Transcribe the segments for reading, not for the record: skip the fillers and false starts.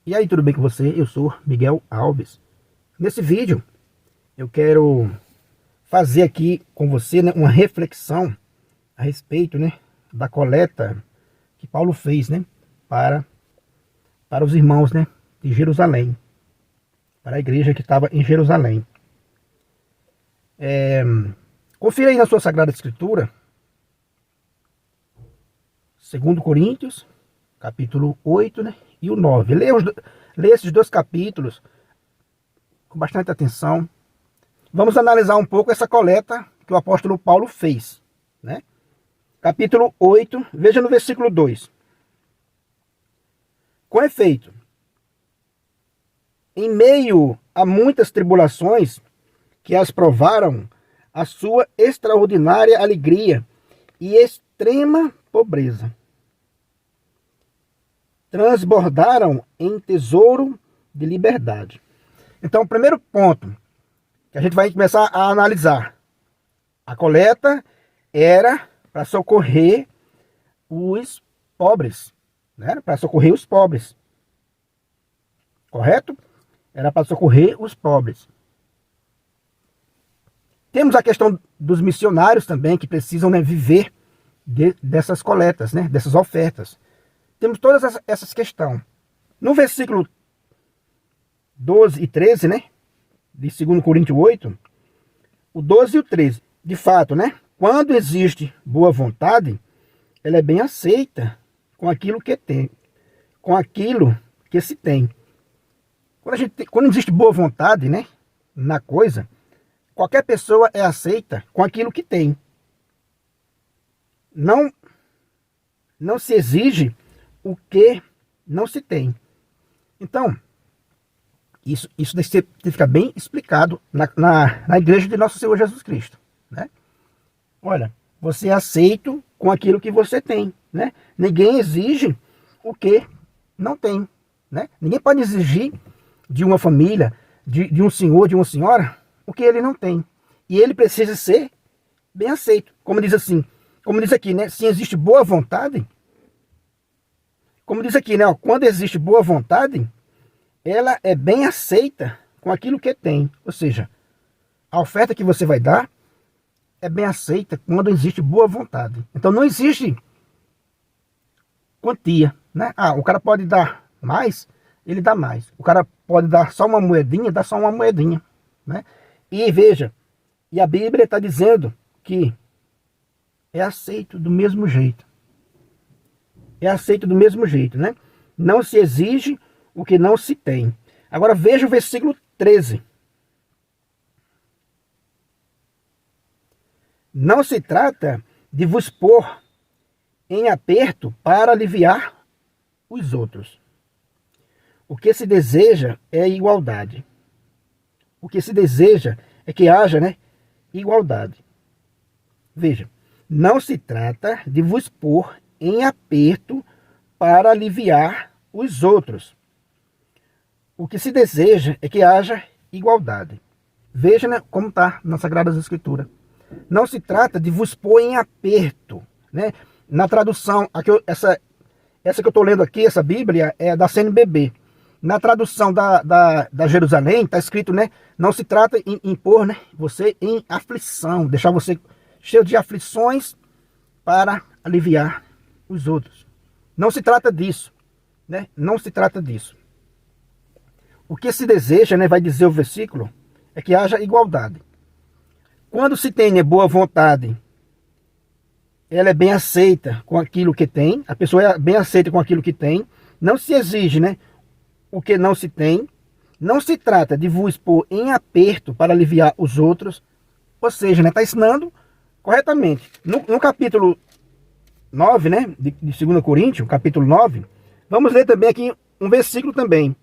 E aí, tudo bem com você? Eu sou Miguel Alves. Nesse vídeo, eu quero fazer aqui com você, né, uma reflexão a respeito, né, da coleta que Paulo fez, né, para os irmãos, né, de Jerusalém, para a igreja que estava em Jerusalém. Confira aí na sua Sagrada Escritura, 2 Coríntios, capítulo 8, né, e o 9. Leia esses dois capítulos com bastante atenção. Vamos analisar um pouco essa coleta que o apóstolo Paulo fez, né? Capítulo 8, veja no versículo 2. Com efeito, em meio a muitas tribulações que as provaram, a sua extraordinária alegria e extrema pobreza transbordaram em tesouro de liberdade. Então, o primeiro ponto que a gente vai começar a analisar: a coleta era para socorrer os pobres, né? Para socorrer os pobres, correto? Era para socorrer os pobres. Temos a questão dos missionários também, que precisam, né, viver dessas coletas, né, dessas ofertas. Temos todas essas questões. No versículo 12 e 13, né, de 2 Coríntios 8, o 12 e o 13, de fato, né, quando existe boa vontade, ela é bem aceita com aquilo que tem, com aquilo que se tem. Quando existe boa vontade, né, na coisa, qualquer pessoa é aceita com aquilo que tem. Não se exige o que não se tem. Então, isso deve ficar bem explicado na igreja de Nosso Senhor Jesus Cristo, né? Olha, você é aceito com aquilo que você tem, né? Ninguém exige o que não tem, né? Ninguém pode exigir de uma família, de um senhor, de uma senhora, o que ele não tem. E ele precisa ser bem aceito. Como diz aqui, né? Se existe boa vontade, como diz aqui, né? Ó, quando existe boa vontade, ela é bem aceita com aquilo que tem. Ou seja, a oferta que você vai dar é bem aceita quando existe boa vontade. Então não existe quantia, né? Ah, o cara pode dar mais, ele dá mais. O cara pode dar só uma moedinha, dá só uma moedinha, né? E veja, e a Bíblia está dizendo que é aceito do mesmo jeito. É aceito do mesmo jeito, né? Não se exige o que não se tem. Agora veja o versículo 13. Não se trata de vos pôr em aperto para aliviar os outros. O que se deseja é igualdade. O que se deseja é que haja, né, igualdade. Veja, não se trata de vos pôr em aperto para aliviar os outros. O que se deseja é que haja igualdade. Veja, né, como está na Sagrada Escritura. Não se trata de vos pôr em aperto, né? Na tradução, essa que eu estou lendo aqui, essa Bíblia, é da CNBB. Na tradução da Jerusalém, está escrito, né? Não se trata em pôr, né, você em aflição, deixar você cheio de aflições para aliviar os outros. Não se trata disso, né? Não se trata disso. O que se deseja, né, vai dizer o versículo, é que haja igualdade. Quando se tem, né, boa vontade, ela é bem aceita com aquilo que tem, a pessoa é bem aceita com aquilo que tem, não se exige, né, o que não se tem, não se trata de vos pôr em aperto para aliviar os outros, ou seja, né, está ensinando corretamente. No capítulo 9, né, de 2 Coríntios, capítulo 9, vamos ler também aqui um versículo também.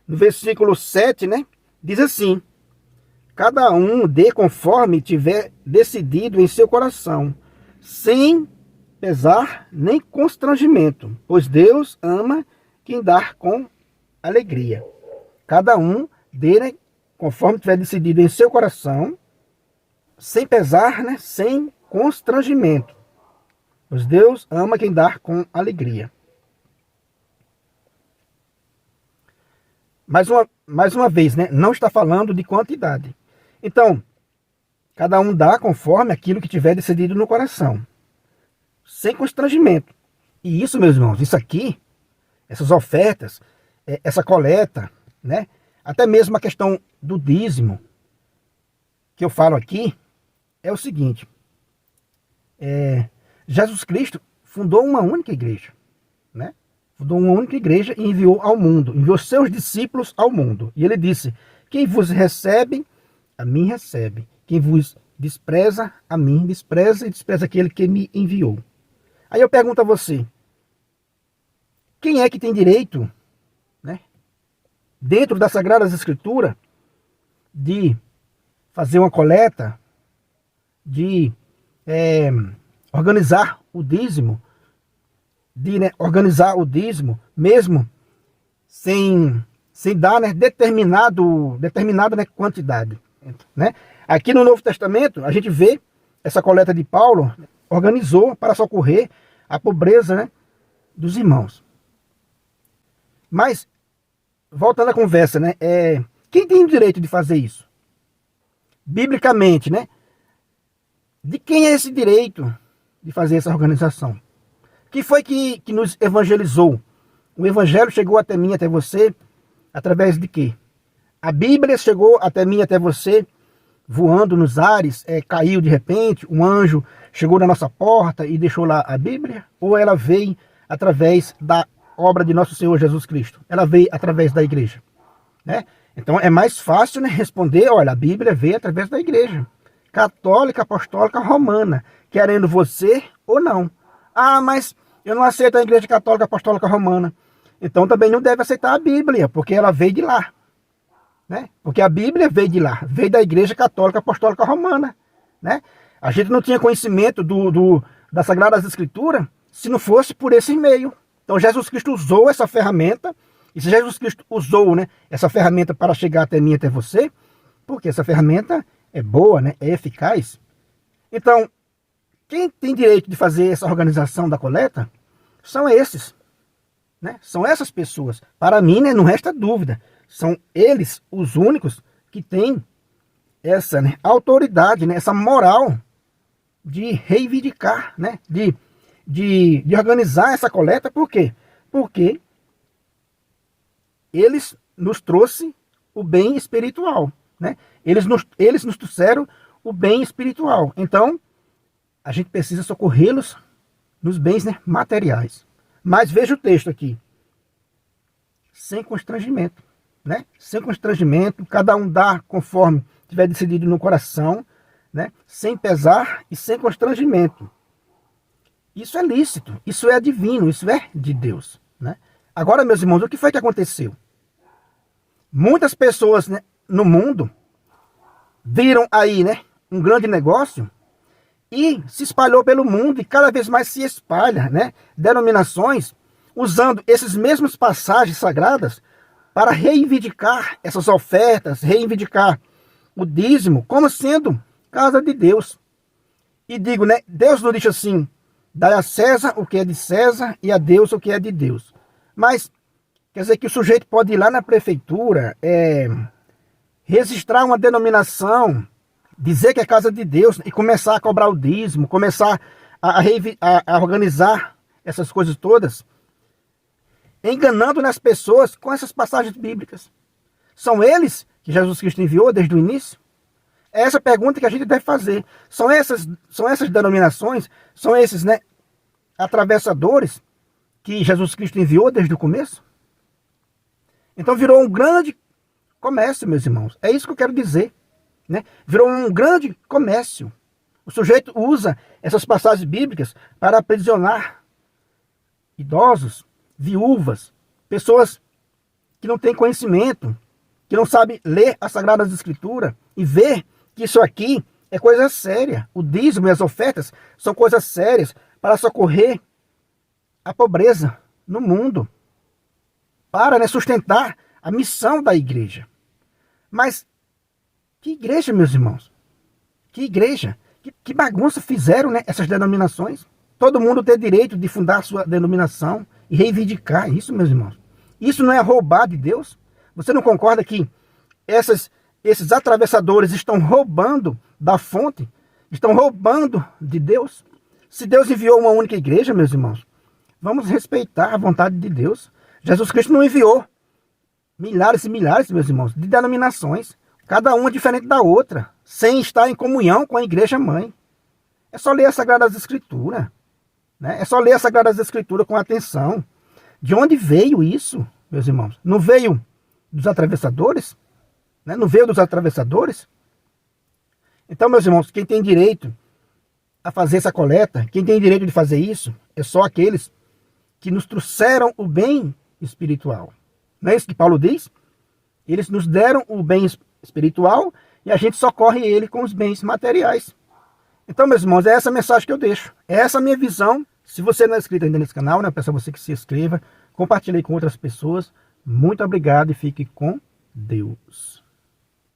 No versículo 7, né, diz assim: cada um dê conforme tiver decidido em seu coração, sem pesar nem constrangimento, pois Deus ama quem dá com alegria. Cada um dê, né, conforme tiver decidido em seu coração, sem pesar, né, sem constrangimento, pois Deus ama quem dá com alegria. mais uma vez, né? Não está falando de quantidade. Então, cada um dá conforme aquilo que tiver decidido no coração, sem constrangimento. E isso, meus irmãos, isso aqui, essas ofertas, essa coleta, né? Até mesmo a questão do dízimo, que eu falo aqui, é o seguinte. Jesus Cristo fundou uma única igreja, né? Fundou uma única igreja e enviou ao mundo, enviou seus discípulos ao mundo. E ele disse, quem vos recebe, a mim recebe. Quem vos despreza, a mim despreza e despreza aquele que me enviou. Aí eu pergunto a você, quem é que tem direito, né, dentro das Sagradas Escrituras, de fazer uma coleta, de organizar o dízimo, mesmo sem dar, né, determinada, né, quantidade, né? Aqui no Novo Testamento a gente vê essa coleta de Paulo, organizou para socorrer a pobreza, né, dos irmãos. Mas voltando à conversa, né, quem tem o direito de fazer isso? Biblicamente, né? De quem é esse direito de fazer essa organização? Quem foi que nos evangelizou? O evangelho chegou até mim, até você, através de quê? A Bíblia chegou até mim, até você, voando nos ares, caiu de repente, um anjo chegou na nossa porta e deixou lá a Bíblia? Ou ela veio através da obra de nosso Senhor Jesus Cristo? Ela veio através da igreja, né? Então é mais fácil, né, responder, olha, a Bíblia veio através da igreja católica, apostólica, romana, querendo você ou não. Ah, mas eu não aceito a igreja católica, apostólica, romana. Então também não deve aceitar a Bíblia, porque ela veio de lá, né? Porque a Bíblia veio de lá, veio da igreja católica, apostólica, romana, né? A gente não tinha conhecimento das Sagradas Escrituras se não fosse por esse meio. Então Jesus Cristo usou essa ferramenta. E se Jesus Cristo usou, né, essa ferramenta para chegar até mim, até você, porque essa ferramenta é boa, né, é eficaz. Então, quem tem direito de fazer essa organização da coleta são esses, né? São essas pessoas. Para mim, né, não resta dúvida. São eles os únicos que têm essa, né, autoridade, né, essa moral de reivindicar, né, de organizar essa coleta. Por quê? Porque eles nos trouxeram o bem espiritual, né? Eles nos trouxeram o bem espiritual. Então, a gente precisa socorrê-los nos bens, né, materiais. Mas veja o texto aqui. Sem constrangimento, né? Sem constrangimento, cada um dá conforme tiver decidido no coração, né? Sem pesar e sem constrangimento. Isso é lícito, isso é divino, isso é de Deus, né? Agora, meus irmãos, o que foi que aconteceu? Muitas pessoas, né, no mundo viram aí, né, um grande negócio e se espalhou pelo mundo e cada vez mais se espalha, né, denominações usando esses mesmos passagens sagradas para reivindicar essas ofertas, reivindicar o dízimo como sendo casa de Deus. E digo, né, Deus não diz assim, dai a César o que é de César e a Deus o que é de Deus. Mas quer dizer que o sujeito pode ir lá na prefeitura, registrar uma denominação, dizer que é casa de Deus e começar a cobrar o dízimo, começar a organizar essas coisas todas, enganando nas pessoas com essas passagens bíblicas. São eles que Jesus Cristo enviou desde o início? É essa pergunta que a gente deve fazer. São essas denominações, são esses, né, atravessadores que Jesus Cristo enviou desde o começo? Então virou um grande comércio, meus irmãos. É isso que eu quero dizer, né? Virou um grande comércio. O sujeito usa essas passagens bíblicas para aprisionar idosos, viúvas, pessoas que não têm conhecimento, que não sabem ler as Sagradas Escrituras e ver que isso aqui é coisa séria. O dízimo e as ofertas são coisas sérias para socorrer a pobreza no mundo, para, né, sustentar a missão da igreja. Mas que igreja, meus irmãos? Que igreja? Que bagunça fizeram, né, essas denominações? Todo mundo tem direito de fundar sua denominação e reivindicar isso, meus irmãos. Isso não é roubar de Deus? Você não concorda que esses atravessadores estão roubando da fonte? Estão roubando de Deus? Se Deus enviou uma única igreja, meus irmãos, vamos respeitar a vontade de Deus. Jesus Cristo não enviou milhares e milhares, meus irmãos, de denominações, cada uma diferente da outra, sem estar em comunhão com a igreja mãe. É só ler as Sagradas Escrituras, né? É só ler as Sagradas Escrituras com atenção. De onde veio isso, meus irmãos? Não veio dos atravessadores? Né? Não veio dos atravessadores? Então, meus irmãos, quem tem direito a fazer essa coleta, quem tem direito de fazer isso, é só aqueles que nos trouxeram o bem espiritual. Não é isso que Paulo diz? Eles nos deram o bem espiritual e a gente socorre ele com os bens materiais. Então, meus irmãos, é essa a mensagem que eu deixo. É essa a minha visão. Se você não é inscrito ainda nesse canal, né, eu peço a você que se inscreva, compartilhe com outras pessoas. Muito obrigado e fique com Deus.